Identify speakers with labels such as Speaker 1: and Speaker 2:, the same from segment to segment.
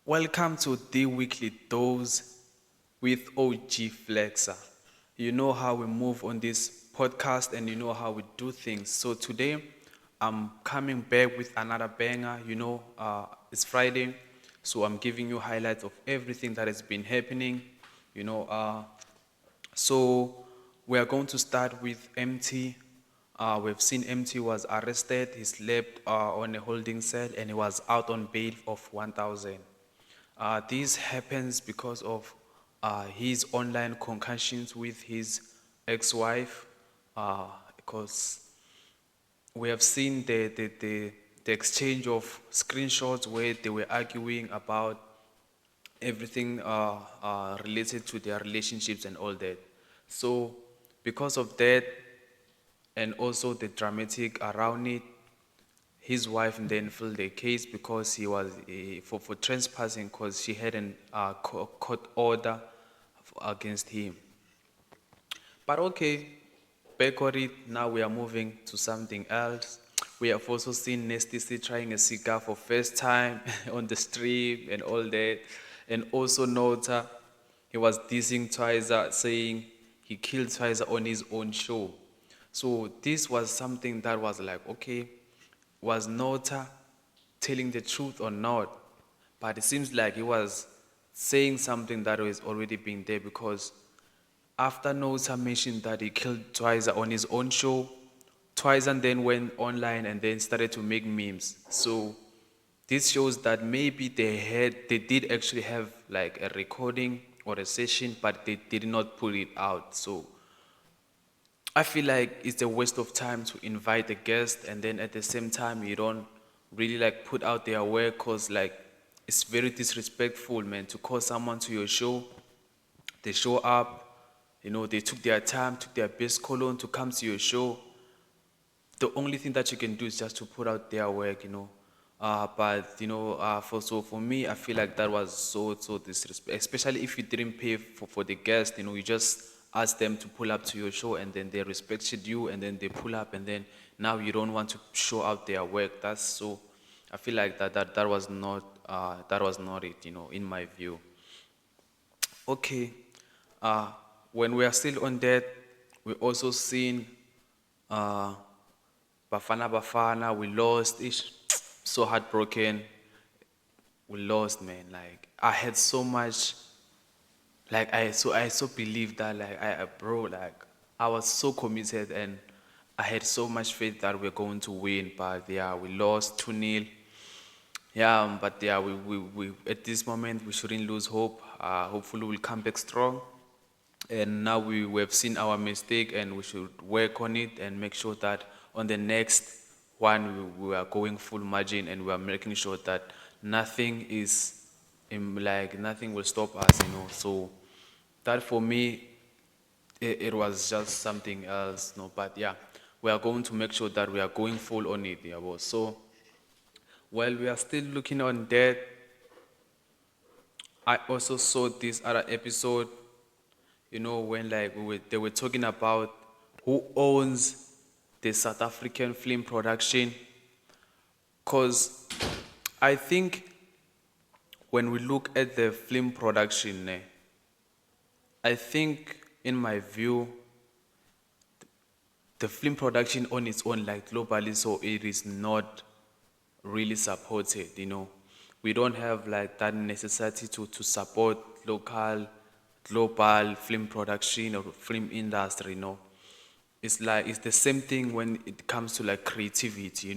Speaker 1: Welcome to the weekly dose with OG Flexer. You know how we move on this podcast and you know how we do things. So today I'm coming back with another banger. It's Friday, so I'm giving you highlights of everything that has been happening. You know, uh, so we are going to start with MT. We've seen MT was arrested. He slept on a holding cell and he was out on bail of 1,000. This happens because of his online concussions with his ex-wife, because we have seen the exchange of screenshots where they were arguing about everything related to their relationships and all that. So because of that, and also the dramatic around it, his wife then filed a case because he was for trespassing because she had an court order against him. But okay, back on it, now we are moving to something else. We have also seen Nasty C trying a cigar for first time on the stream and all that. And also Nota, he was dissing Twizer, saying he killed Twizer on his own show. So this was something that was like, okay, was Nota telling the truth or not? But it seems like he was saying something that was already been there because after Nota mentioned that he killed Twizer on his own show, Twizer then went online and then started to make memes. So this shows that maybe they did actually have like a recording or a session, but they did not put it out. So I feel like it's a waste of time to invite a guest and then at the same time you don't really like put out their work because like it's very disrespectful, man, to call someone to your show. They show up, they took their time, took their best colon to come to your show. The only thing that you can do is just to put out their work. For me, I feel like that was so disrespect, especially if you didn't pay for the guest. You just ask them to pull up to your show, and then they respected you, and then they pull up, and then now you don't want to show out their work. That's so. I feel like that was not it. In my view. Okay. Uh, when we are still on that, we also seen uh, Bafana Bafana, we lost. It's so heartbroken. We lost, man. Like I had so much, like I so believed that, like bro, like I was so committed and I had so much faith that we're going to win. But yeah, we lost 2-0. Yeah, but yeah, we at this moment we shouldn't lose hope. Hopefully we'll come back strong. And now we have seen our mistake and we should work on it and make sure that on the next one we are going full margin and we are making sure that nothing is like nothing will stop us. So that for me it was just something else. No, but yeah, we are going to make sure that we are going full on it. Yeah, boss. So while we are still looking on that, I also saw this other episode, when like they were talking about who owns the South African film production. Because I think when we look at the film production, I think in my view, the film production on its own, like globally, so it is not really supported. We don't have like that necessity to support local, global film production or film industry. It's like it's the same thing when it comes to like creativity.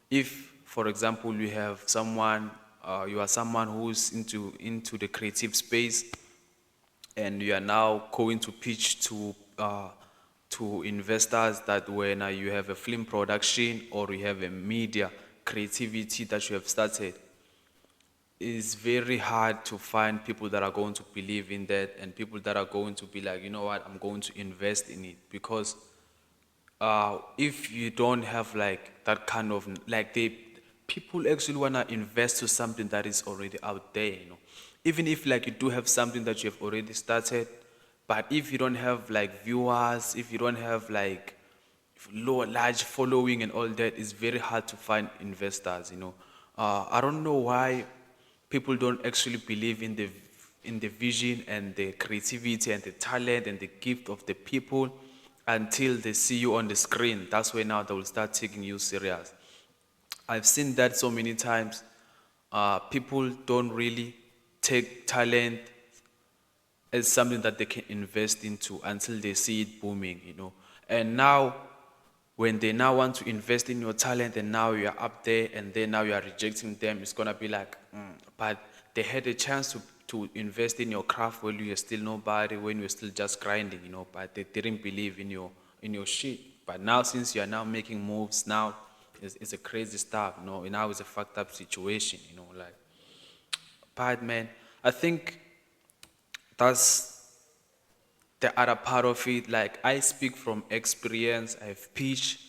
Speaker 1: If for example you are someone who's into the creative space and you are now going to pitch to investors that when you have a film production or you have a media creativity that you have started, it's very hard to find people that are going to believe in that and people that are going to be like, you know what, I'm going to invest in it. Because if you don't have like that kind of like people actually want to invest to something that is already out there. Even if like you do have something that you have already started, but if you don't have like viewers, if you don't have like large following and all that, it's very hard to find investors. I don't know why people don't actually believe in the vision and the creativity and the talent and the gift of the people until they see you on the screen. That's when now they will start taking you serious. I've seen that so many times. People don't really take talent as something that they can invest into until they see it booming. And now, when they now want to invest in your talent and now you're up there and then now you are rejecting them, it's gonna be like, but they had a chance to invest in your craft when you're still nobody, when you're still just grinding, but they didn't believe in your shit. But now since you are now making moves, now it's a crazy stuff. Now it's a fucked up situation, like, but man, I think that's the other part of it. Like, I speak from experience. I've pitched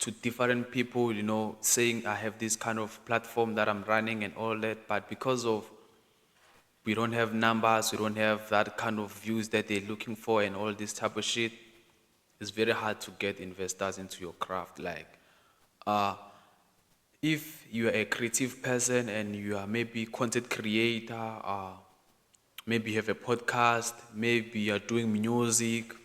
Speaker 1: to different people, saying I have this kind of platform that I'm running and all that, but because of we don't have numbers, we don't have that kind of views that they're looking for and all this type of shit, it's very hard to get investors into your craft. Like, uh if you are a creative person and you are maybe content creator, maybe you have a podcast, maybe you're doing music,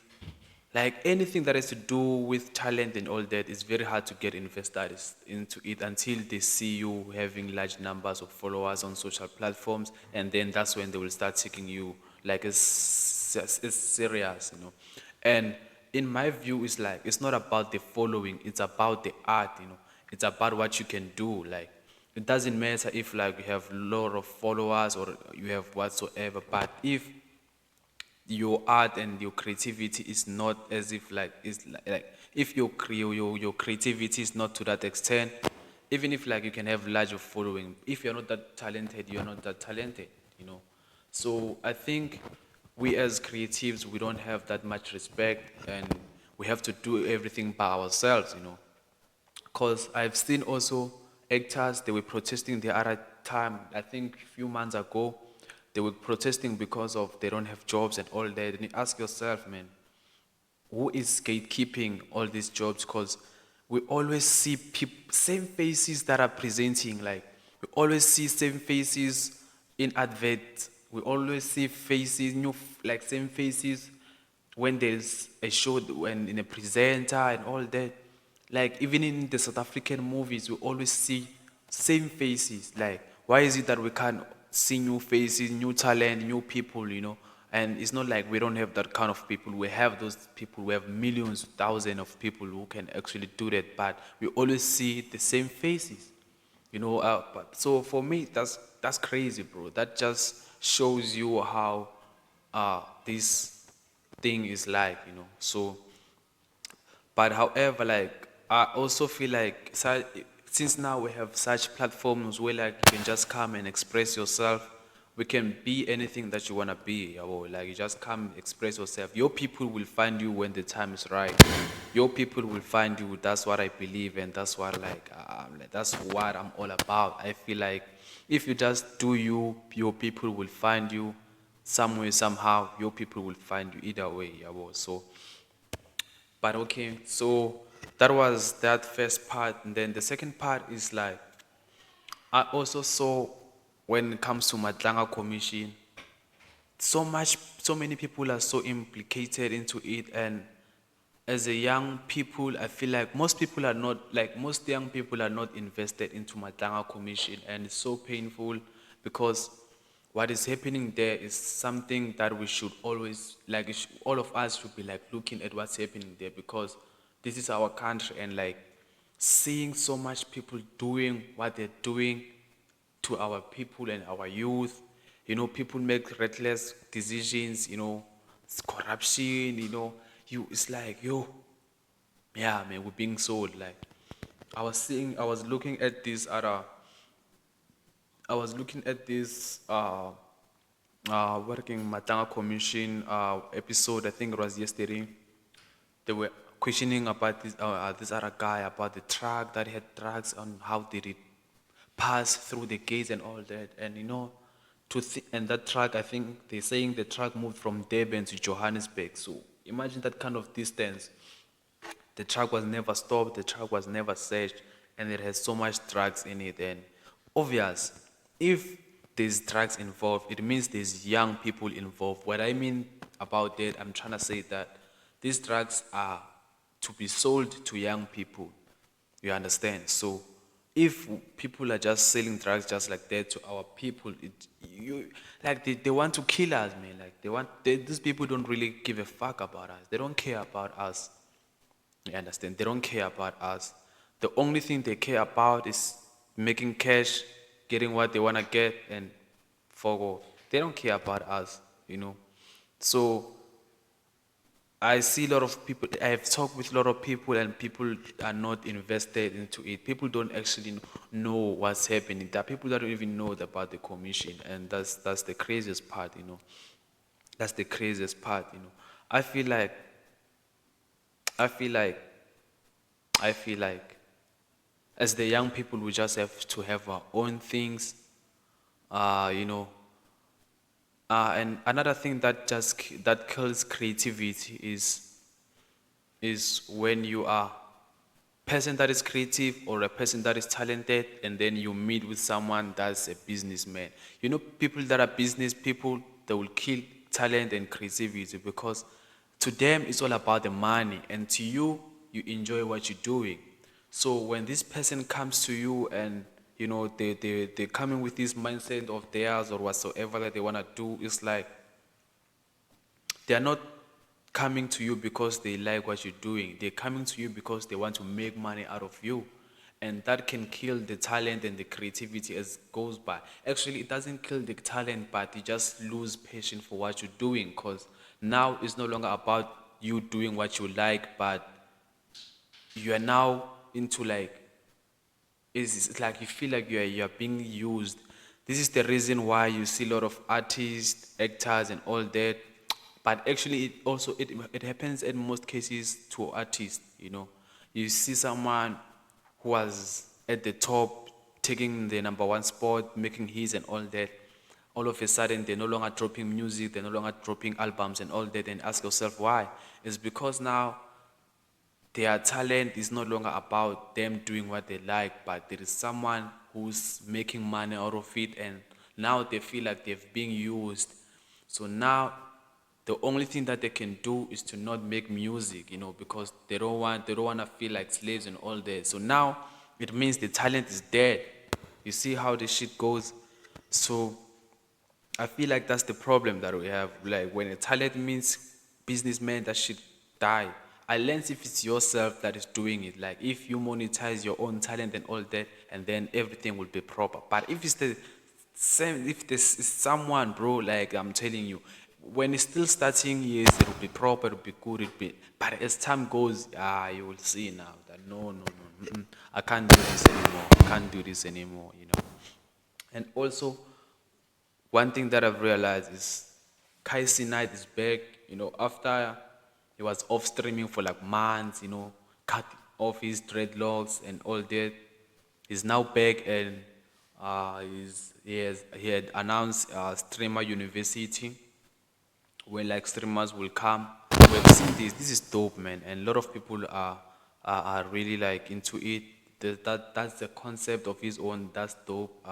Speaker 1: like anything that has to do with talent and all that, it's very hard to get investors into it until they see you having large numbers of followers on social platforms, and then that's when they will start taking you like it's serious. And in my view, it's like it's not about the following, it's about the art. It's about what you can do. Like, it doesn't matter if like you have a lot of followers or you have whatsoever, but if your art and your creativity is not as if like it's like if your creativity is not to that extent, even if like you can have larger following, if you're not that talented, you're not that talented. So I think we as creatives, we don't have that much respect, and we have to do everything by ourselves. Because I've seen also actors, they were protesting the other time, I think a few months ago, they were protesting because of they don't have jobs and all that. And you ask yourself, man, who is gatekeeping all these jobs? Because we always see same faces that are presenting. Like, we always see same faces in adverts. We always see faces, like same faces when there's a show, when in a presenter and all that. Like, even in the South African movies, we always see same faces. Like, why is it that we can't see new faces, new talent, new people? And it's not like we don't have that kind of people. We have those people. We have millions, thousands of people who can actually do that. But we always see the same faces. But so for me, that's crazy, bro. That just shows you how this thing is like. So, but however, like, I also feel like since now we have such platforms where like you can just come and express yourself, we can be anything that you wanna be. Like, you just come express yourself. Your people will find you when the time is right. Your people will find you. That's what I believe, and that's what that's what I'm all about. I feel like if you just do you, your people will find you somewhere somehow. Your people will find you either way. So. But okay, so that was that first part. And then the second part is like, I also saw when it comes to Mandlanga Commission, so many people are so implicated into it. And as a young people, I feel like most young people are not invested into Mandlanga Commission. And it's so painful because what is happening there is something that we should always like all of us should be like looking at what's happening there, because this is our country. And like, seeing so much people doing what they're doing to our people and our youth. People make reckless decisions. It's corruption. It's like, yo, yeah, man, we're being sold. Like, I was looking at this other I was looking at this working Matanga Commission episode. I think it was yesterday. They were questioning about this other guy about the truck that had drugs, on how did it pass through the gates and all that. And and that truck, I think they're saying the truck moved from Durban to Johannesburg. So imagine that kind of distance. The truck was never stopped, the truck was never searched, and it has so much drugs in it. And obvious, if there's drugs involved, it means there's young people involved. What I mean about that, I'm trying to say that these drugs are to be sold to young people. You understand? So if people are just selling drugs just like that to our people, you like they want to kill us, man. Like these people don't really give a fuck about us. They don't care about us. You understand? They don't care about us. The only thing they care about is making cash, getting what they want to get, and fuck off. They don't care about us. So I see a lot of people, I have talked with a lot of people, and people are not invested into it. People don't actually know what's happening. There are people that don't even know about the commission, and that's the craziest part. That's the craziest part. I feel like, I feel like, I feel like, as the young people, we just have to have our own things, you know. And another thing that kills creativity is when you are person that is creative or a person that is talented, and then you meet with someone that's a businessman. People that are business people, they will kill talent and creativity, because to them it's all about the money, and to you, you enjoy what you're doing. So when this person comes to you, and they're coming with this mindset of theirs or whatsoever that they want to do, it's like they are not coming to you because they like what you're doing. They're coming to you because they want to make money out of you. And that can kill the talent and the creativity as it goes by. Actually, it doesn't kill the talent, but you just lose passion for what you're doing, because now it's no longer about you doing what you like, but you are now into like, it's like you feel like you're being used. This is the reason why you see a lot of artists, actors, and all that. But actually, it happens in most cases to artists. You see someone who was at the top, taking the number one spot, making hits and all that. All of a sudden, they're no longer dropping music, they're no longer dropping albums and all that. And ask yourself why. It's because now their talent is no longer about them doing what they like, but there is someone who's making money out of it, and now they feel like they've been used. So now the only thing that they can do is to not make music, because they don't want to feel like slaves and all that. So now it means the talent is dead. You see how this shit goes? So I feel like that's the problem that we have. Like when a talent means businessman, that should die. Unless if it's yourself that is doing it. Like if you monetize your own talent and all that, and then everything will be proper. But if it's the same, if this is someone, bro, like I'm telling you, when it's still starting, yes, it will be proper, it will be good, it will be. But as time goes, you will see now that no, I can't do this anymore. I can't do this anymore. And also, one thing that I've realized is Casey Knight is back, after he was off streaming for like months, cut off his dreadlocks and all that. He's now back, and he had announced Streamer University, where like streamers will come. We've seen this. This is dope, man, and a lot of people are really like into it. That's the concept of his own. That's dope.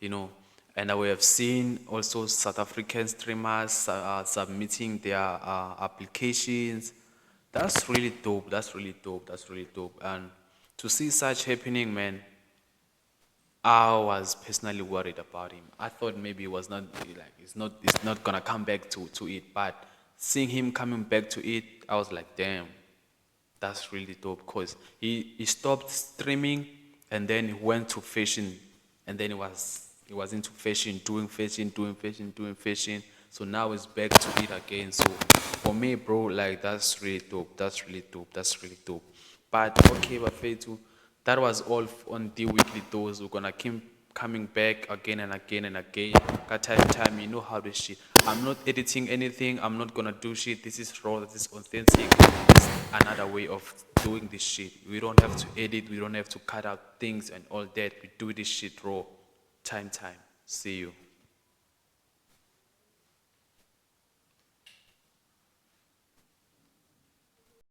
Speaker 1: You know, and we have seen also South African streamers submitting their applications. That's really dope. That's really dope. That's really dope. And to see such happening, man, I was personally worried about him. I thought maybe it was not like it's not gonna come back to it. But seeing him coming back to it, I was like, damn, that's really dope. Cause he stopped streaming, and then he went to fashion, and then he was into fashion, doing fashion, doing fashion, doing fashion. So now he's back to it again. So for me, bro, like that's really dope. That's really dope. That's really dope. But okay, but Fatu, that was all on the weekly dose. We're gonna keep coming back again and again and again. Got time, you know how this shit. I'm not editing anything. I'm not gonna do shit. This is raw. This is authentic. It's another way of doing this shit. We don't have to edit. We don't have to cut out things and all that. We do this shit raw. Time. See you.